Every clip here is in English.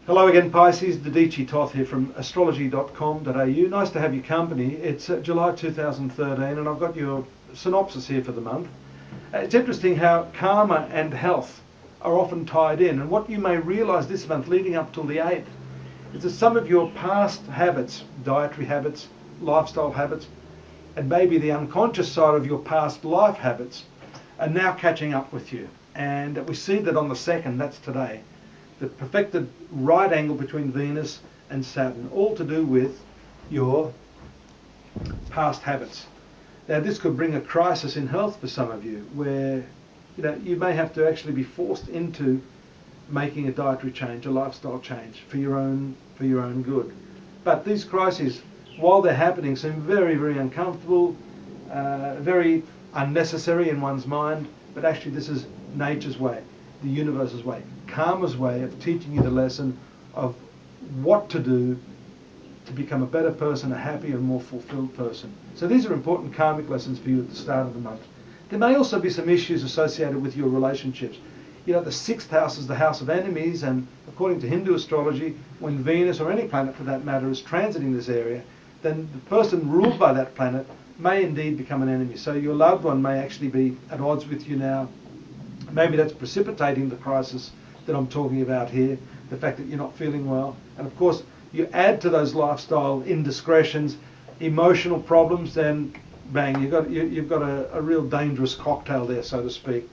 Hello again, Pisces. Dadhichi Toth here from astrology.com.au. Nice to have your company. It's July 2013 and I've got your synopsis here for the month. It's interesting how karma and health are often tied in, and what you may realise this month leading up till the 8th is that some of your past habits, dietary habits, lifestyle habits, and maybe the unconscious side of your past life habits are now catching up with you. And we see that on the 2nd, that's today, the perfected right angle between Venus and Saturn, all to do with your past habits. Now this could bring a crisis in health for some of you, where you may have to actually be forced into making a dietary change, a lifestyle change for your own good. But these crises, while they're happening, seem very, very uncomfortable, very unnecessary in one's mind, but actually this is nature's way, the universe's way, karma's way of teaching you the lesson of what to do to become a better person, a happier and more fulfilled person. So these are important karmic lessons for you at the start of the month. There may also be some issues associated with your relationships. The 6th house is the house of enemies, and according to Hindu astrology, when Venus, or any planet for that matter, is transiting this area, then the person ruled by that planet may indeed become an enemy. So your loved one may actually be at odds with you now. Maybe that's precipitating the crisis that I'm talking about here, the fact that you're not feeling well. And of course, you add to those lifestyle indiscretions, emotional problems, then bang, you've got a real dangerous cocktail there, so to speak.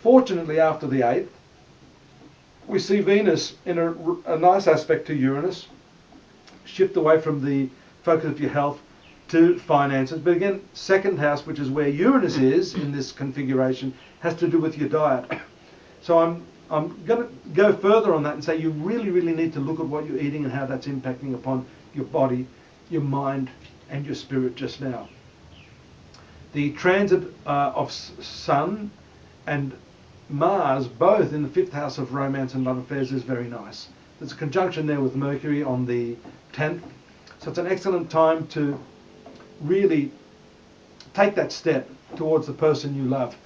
Fortunately, after the 8th, we see Venus in a nice aspect to Uranus, shift away from the focus of your health to finances. But again, 2nd house, which is where Uranus is in this configuration, has to do with your diet. So I'm going to go further on that and say you really, really need to look at what you're eating and how that's impacting upon your body, your mind, and your spirit just now. The transit of Sun and Mars, both in the 5th house of romance and love affairs, is very nice. There's a conjunction there with Mercury on the 10th. So it's an excellent time to really take that step towards the person you love.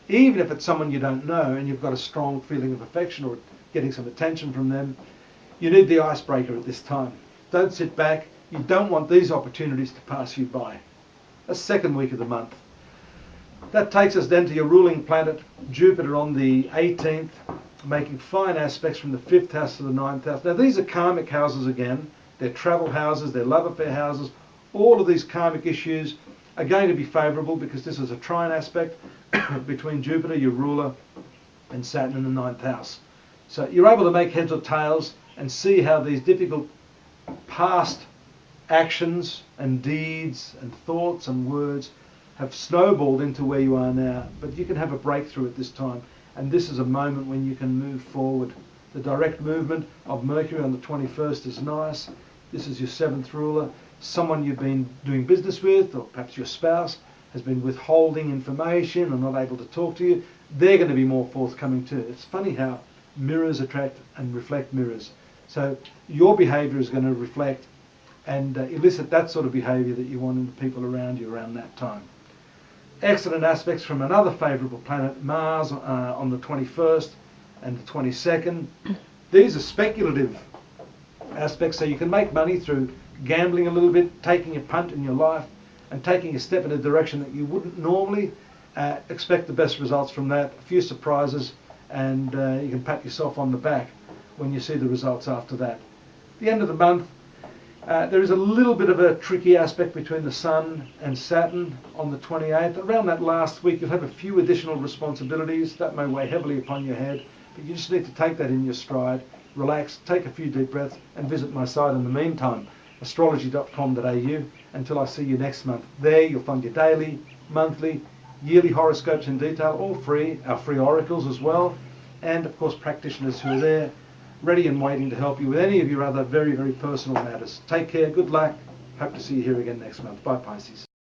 Even if it's someone you don't know and you've got a strong feeling of affection or getting some attention from them, you need the icebreaker at this time. Don't sit back. You don't want these opportunities to pass you by. The 2nd week of the month. That takes us then to your ruling planet, Jupiter, on the 18th, making fine aspects from the 5th house to the 9th house. Now these are karmic houses again. They're travel houses, they're love affair houses. All of these karmic issues are going to be favourable because this is a trine aspect between Jupiter, your ruler, and Saturn in the 9th house. So you're able to make heads or tails and see how these difficult past actions and deeds and thoughts and words have snowballed into where you are now. But you can have a breakthrough at this time, and this is a moment when you can move forward. The direct movement of Mercury on the 21st is nice. This is your 7th ruler. Someone you've been doing business with, or perhaps your spouse, has been withholding information and not able to talk to you. They're going to be more forthcoming too. It's funny how mirrors attract and reflect mirrors. So your behaviour is going to reflect and elicit that sort of behaviour that you want in the people around you around that time. Excellent aspects from another favourable planet, Mars, on the 21st and the 22nd. These are speculative aspects, so you can make money through gambling a little bit, taking a punt in your life, and taking a step in a direction that you wouldn't normally. Expect the best results from that, a few surprises, and you can pat yourself on the back when you see the results after that. The end of the month, there is a little bit of a tricky aspect between the Sun and Saturn on the 28th. Around that last week, you'll have a few additional responsibilities that may weigh heavily upon your head, but you just need to take that in your stride, relax, take a few deep breaths, and visit my site in the meantime, astrology.com.au, until I see you next month. There you'll find your daily, monthly, yearly horoscopes in detail, all free, our free oracles as well, and of course practitioners who are there, ready and waiting to help you with any of your other very, very personal matters. Take care, good luck, hope to see you here again next month. Bye, Pisces.